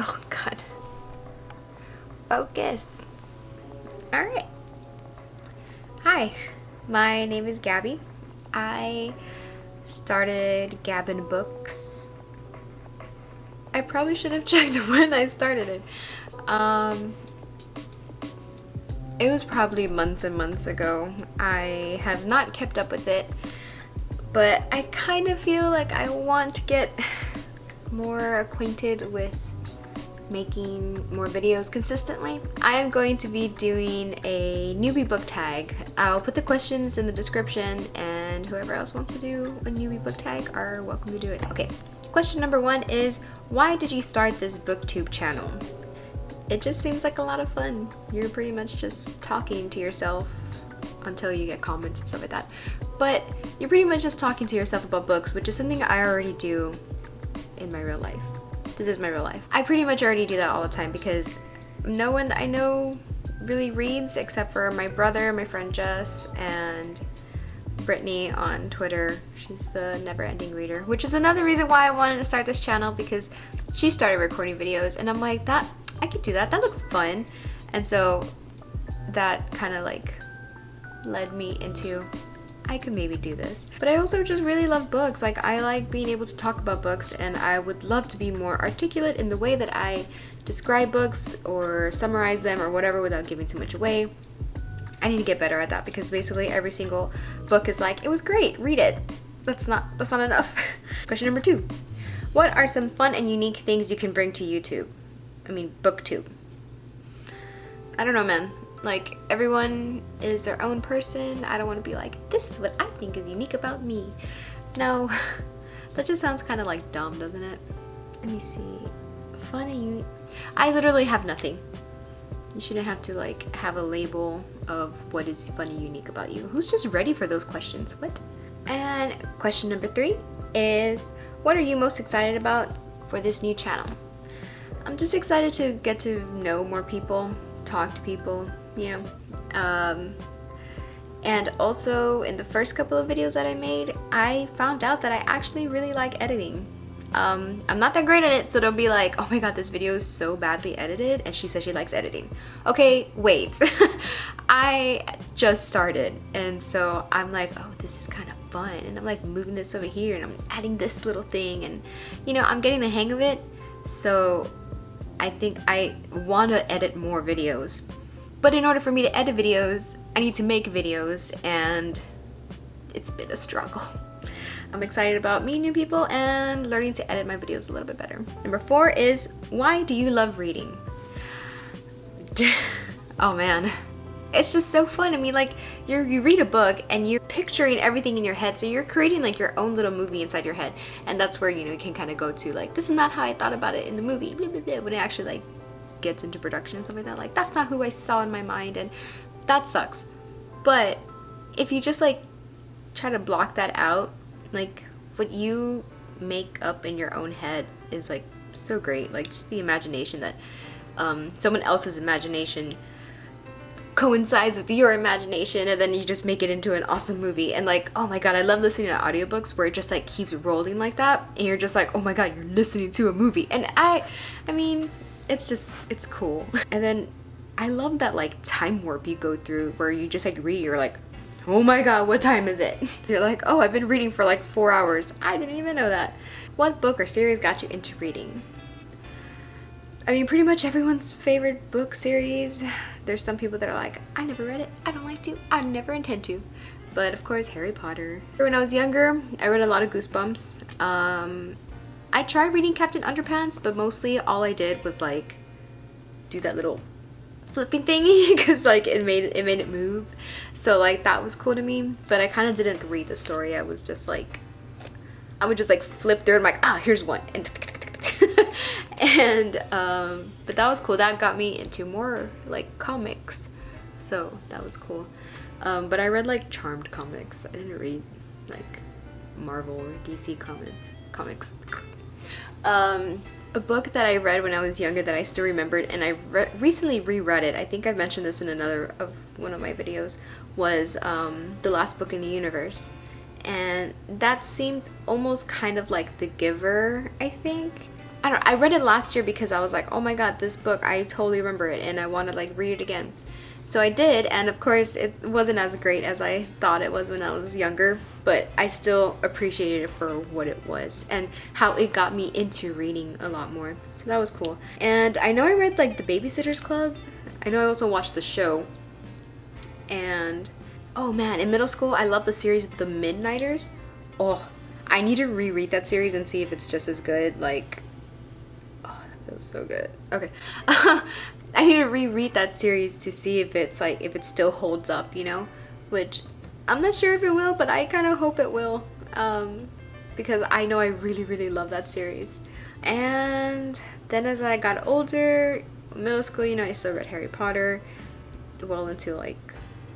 Oh god. Focus. Alright. Hi, my name is Gabby. I started Gabbin Books. I probably should have checked when I started it. It was probably months and months ago. I have not kept up with it, but I kind of feel like I want to get more acquainted with making more videos consistently. I am going to be doing a newbie book tag. I'll put the questions in the description, and whoever else wants to do a newbie book tag are welcome to do it. Okay, question number 1 is, why did you start this booktube channel? It just seems like a lot of fun. You're pretty much just talking to yourself until you get comments and stuff like that. But you're pretty much just talking to yourself about books, which is something I already do in my real life. This is my real life. I pretty much already do that all the time because no one that I know really reads except for my brother, my friend Jess, and Brittany on Twitter. She's the never-ending reader, which is another reason why I wanted to start this channel, because she started recording videos and I'm like, that I could do that. That looks fun. And so that kind of like led me into, I could maybe do this. But I also just really love books. Like, I like being able to talk about books, and I would love to be more articulate in the way that I describe books or summarize them or whatever without giving too much away. I need to get better at that because basically every single book is like, it was great, read it. That's not enough. Question number 2. What are some fun and unique things you can bring to YouTube? I mean, booktube. I don't know, man. Like, everyone is their own person. I don't want to be like, this is what I think is unique about me. No, that just sounds kind of like dumb, doesn't it? Let me see. Fun and unique. I literally have nothing. You shouldn't have to like have a label of what is fun and unique about you. Who's just ready for those questions? What? And question number 3 is, what are you most excited about for this new channel? I'm just excited to get to know more people, talk to people, you know. And also, in the first couple of videos that I made, I found out that I actually really like editing. I'm not that great at it, so don't be like, oh my god, this video is so badly edited, and she says she likes editing. Okay, wait. I just started, and so I'm like, oh, this is kind of fun, and I'm like moving this over here, and I'm adding this little thing, and you know, I'm getting the hang of it, so I think I want to edit more videos. But in order for me to edit videos, I need to make videos, and it's been a struggle. I'm excited about meeting new people and learning to edit my videos a little bit better. Number 4 is, why do you love reading? Oh man, it's just so fun. I mean, like, you read a book and you're picturing everything in your head, so you're creating like your own little movie inside your head, and that's where, you know, you can kind of go to like, this is not how I thought about it in the movie, blah, blah, blah, when it actually like gets into production and stuff like that. Like, that's not who I saw in my mind, and that sucks. But if you just like try to block that out, like what you make up in your own head is like so great. Like, just the imagination that someone else's imagination coincides with your imagination, and then you just make it into an awesome movie. And like, oh my god, I love listening to audiobooks where it just like keeps rolling like that, and you're just like, oh my god, you're listening to a movie. And I mean, it's just, it's cool. And then I love that like time warp you go through where you just like read, you're like, oh my god, what time is it? You're like, oh, I've been reading for like 4 hours. I didn't even know that. What book or series got you into reading? I mean, pretty much everyone's favorite book series. There's some people that are like, I never read it, I don't like to, I never intend to. But of course, Harry Potter. When I was younger, I read a lot of Goosebumps. I tried reading Captain Underpants, but mostly all I did was like do that little flipping thingy, because like it made it move, so like that was cool to me. But I kind of didn't read the story. I was just like, I would just like flip through and I'm like, ah, here's one, and and but that was cool. That got me into more like comics, so that was cool. But I read like Charmed comics. I didn't read like Marvel or DC comics. A book that I read when I was younger that I still remembered, and I recently reread it, I think I've mentioned this in another of one of my videos, was The Last Book in the Universe. And that seemed almost kind of like The Giver, I think. I don't know, I read it last year because I was like, oh my god, this book, I totally remember it and I want to like read it again. So I did, and of course it wasn't as great as I thought it was when I was younger, but I still appreciated it for what it was and how it got me into reading a lot more. So that was cool. And I know I read like The Babysitter's Club. I know I also watched the show. And oh man, in middle school I loved the series The Midnighters. Oh, I need to reread that series and see if it's just as good. Like, oh, that feels so good. Okay. I need to reread that series to see if it's like, if it still holds up, you know? Which I'm not sure if it will, but I kind of hope it will. Because I know I really, really love that series. And then as I got older, middle school, you know, I still read Harry Potter. Well into like,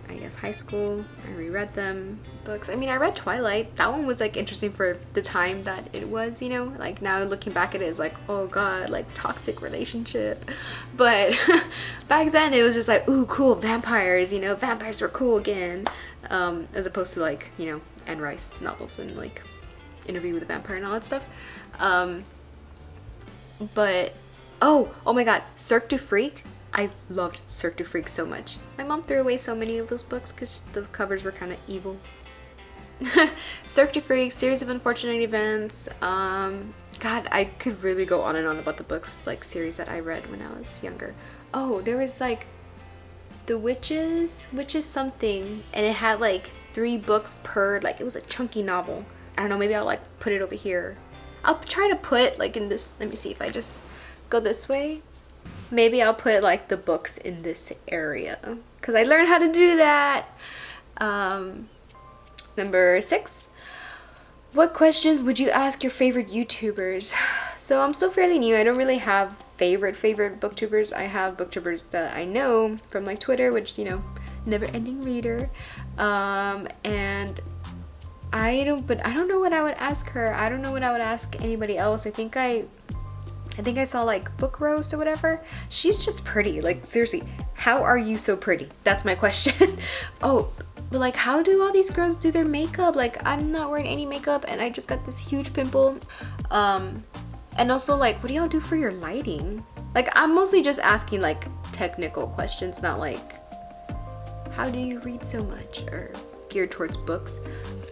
I guess high school, I reread them books. I mean, I read Twilight. That one was like interesting for the time that it was, you know, like now looking back at it is like, oh god, like toxic relationship. But back then it was just like, ooh, cool, vampires, you know, vampires were cool again. As opposed to like, you know, Anne Rice novels and like Interview with a Vampire and all that stuff. But oh my god, Cirque du Freak. I loved Cirque du Freak so much. My mom threw away so many of those books because the covers were kind of evil. Cirque du Freak, Series of Unfortunate Events. God, I could really go on and on about the books, like series that I read when I was younger. Oh, there was like The Witches something, and it had like 3 books per, like it was a chunky novel. I don't know, maybe I'll like put it over here. I'll try to put like in this, let me see if I just go this way. Maybe I'll put like the books in this area because I learned how to do that. Number 6. What questions would you ask your favorite YouTubers? So I'm still fairly new. I don't really have favorite booktubers. I have booktubers that I know from like Twitter, which, you know, never ending reader. And I don't know what I would ask her. I don't know what I would ask anybody else. I think I saw like Book Roast or whatever. She's just pretty. Like seriously, how are you so pretty? That's my question. Oh, but like how do all these girls do their makeup? Like I'm not wearing any makeup and I just got this huge pimple. And also like, what do y'all do for your lighting? Like I'm mostly just asking like technical questions, not like how do you read so much or geared towards books.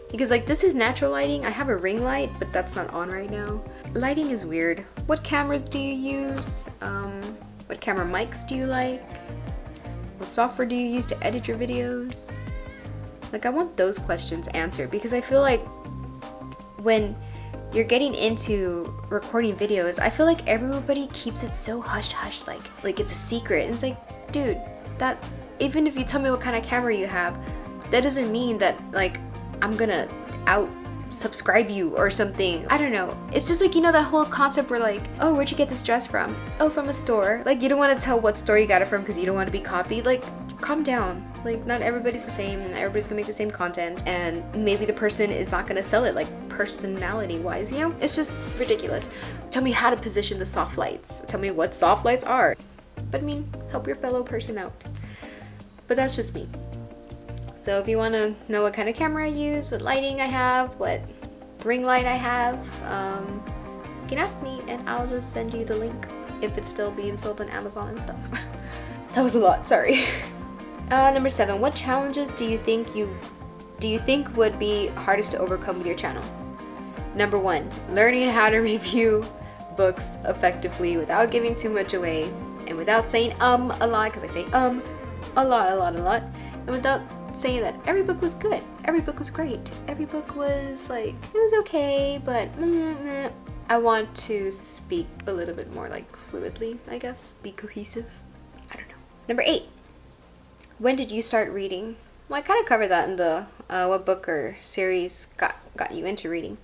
Because like this is natural lighting. I have a ring light, but that's not on right now. Lighting is weird. What cameras do you use? What camera mics do you like? What software do you use to edit your videos? Like I want those questions answered because I feel like when you're getting into recording videos, I feel like everybody keeps it so hush-hush, like it's a secret. And it's like, dude, that even if you tell me what kind of camera you have, that doesn't mean that like I'm gonna out subscribe you or something. I don't know. It's just like, you know, that whole concept where like, oh, where'd you get this dress from? Oh, from a store. Like you don't want to tell what store you got it from because you don't want to be copied. Like calm down. Like not everybody's the same and everybody's gonna make the same content and maybe the person is not gonna sell it like personality wise, you know? It's just ridiculous. Tell me how to position the soft lights. Tell me what soft lights are. But I mean, help your fellow person out. But that's just me. So if you want to know what kind of camera I use, what lighting I have, what ring light I have, you can ask me and I'll just send you the link if it's still being sold on Amazon and stuff. That was a lot, sorry. Number 7, what challenges do you think would be hardest to overcome with your channel? Number 1, learning how to review books effectively without giving too much away and without saying a lot, because I say a lot, and without saying that every book was good, every book was great, every book was like, it was okay, but I want to speak a little bit more like fluidly, I guess, be cohesive. I don't know. Number 8, when did you start reading? Well, I kind of covered that in the what book or series got you into reading.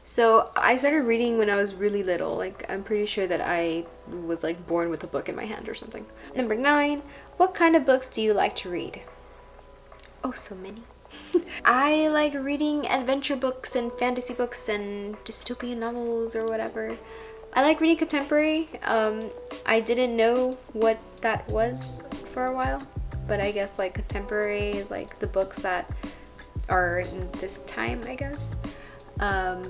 So I started reading when I was really little. Like I'm pretty sure that I was like born with a book in my hand or something. Number 9, what kind of books do you like to read? Oh, so many. I like reading adventure books and fantasy books and dystopian novels or whatever. I like reading contemporary. I didn't know what that was for a while, but I guess like contemporary is like the books that are in this time, I guess. I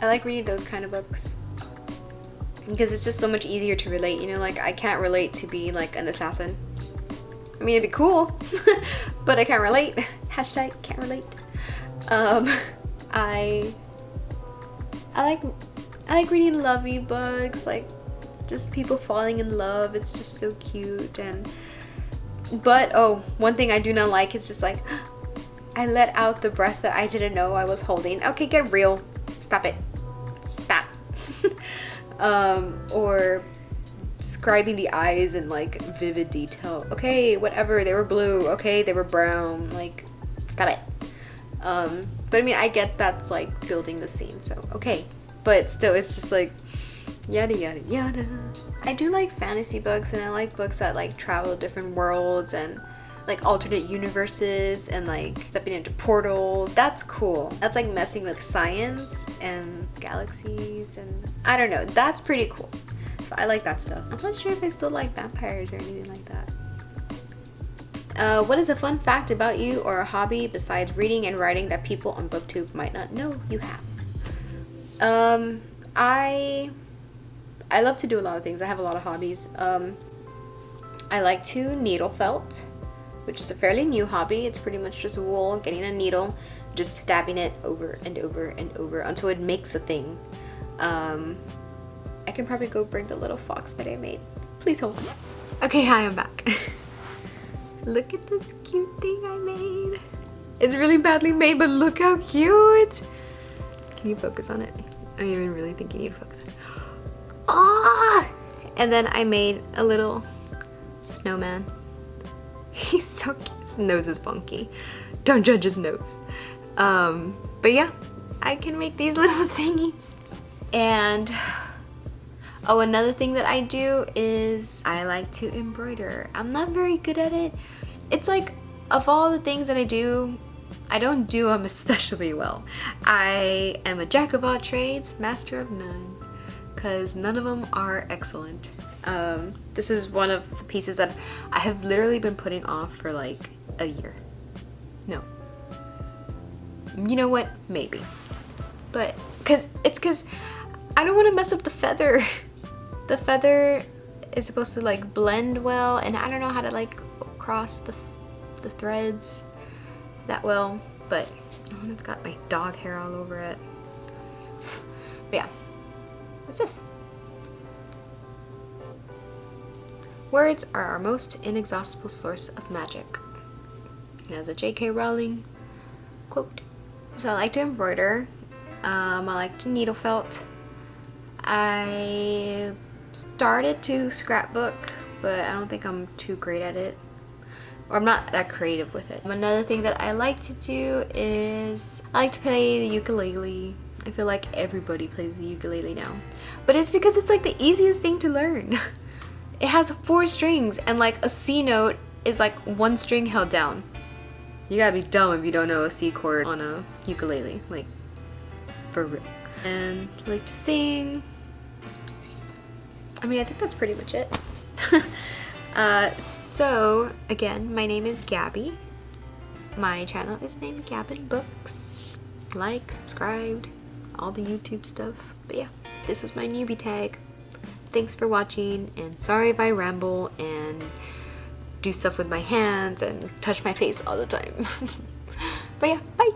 like reading those kind of books. because it's just so much easier to relate, you know, like I can't relate to be like an assassin. I mean, it'd be cool, but I can't relate. Hashtag can't relate. I like reading lovey books, like just people falling in love. It's just so cute. But oh, one thing I do not like is just like I let out the breath that I didn't know I was holding. Okay, get real. Stop it. Stop. Or describing the eyes in like vivid detail. Okay, whatever, they were blue. Okay, they were brown. Like, stop it. But I mean, I get that's like building the scene, so okay. But still, it's just like yada yada yada. I do like fantasy books, and I like books that like travel different worlds and like alternate universes and like stepping into portals. That's cool. That's like messing with science and galaxies, and I don't know, that's pretty cool. So I like that stuff. I'm not sure if I still like vampires or anything like that. What is a fun fact about you or a hobby besides reading and writing that people on Booktube might not know you have? I love to do a lot of things. I have a lot of hobbies. I like to needle felt, which is a fairly new hobby. It's pretty much just wool, getting a needle, just stabbing it over and over and over until it makes a thing. I can probably go bring the little fox that I made. Please hold on. Okay, hi, I'm back. Look at this cute thing I made. It's really badly made, but look how cute. Can you focus on it? I don't even really think you need to focus on it. Ah! And then I made a little snowman. He's so cute. His nose is funky. Don't judge his nose. But yeah, I can make these little thingies. And oh, another thing that I do is I like to embroider. I'm not very good at it. It's like, of all the things that I do, I don't do them especially well. I am a jack of all trades, master of none, because none of them are excellent. This is one of the pieces that I have literally been putting off for like a year. No. You know what? Maybe. But, because I don't want to mess up the feather. The feather is supposed to like blend well, and I don't know how to like cross the threads that well, but oh, it's got my dog hair all over it. But yeah, what's this? Words are our most inexhaustible source of magic. That's a J.K. Rowling quote. So I like to embroider. I like to needle felt. I started to scrapbook, but I don't think I'm too great at it. Or I'm not that creative with it. Another thing that I like to do is I like to play the ukulele. I feel like everybody plays the ukulele now. But it's because it's like the easiest thing to learn. It has 4 strings, and like a C note is like 1 string held down. You gotta be dumb if you don't know a C chord on a ukulele, like for real. And I like to sing. I mean, I think that's pretty much it. So again, my name is Gabby. My channel is named Gabbin Books. Like, subscribe, all the YouTube stuff. But yeah, this was my newbie tag. Thanks for watching, and sorry if I ramble and do stuff with my hands and touch my face all the time. But yeah, bye!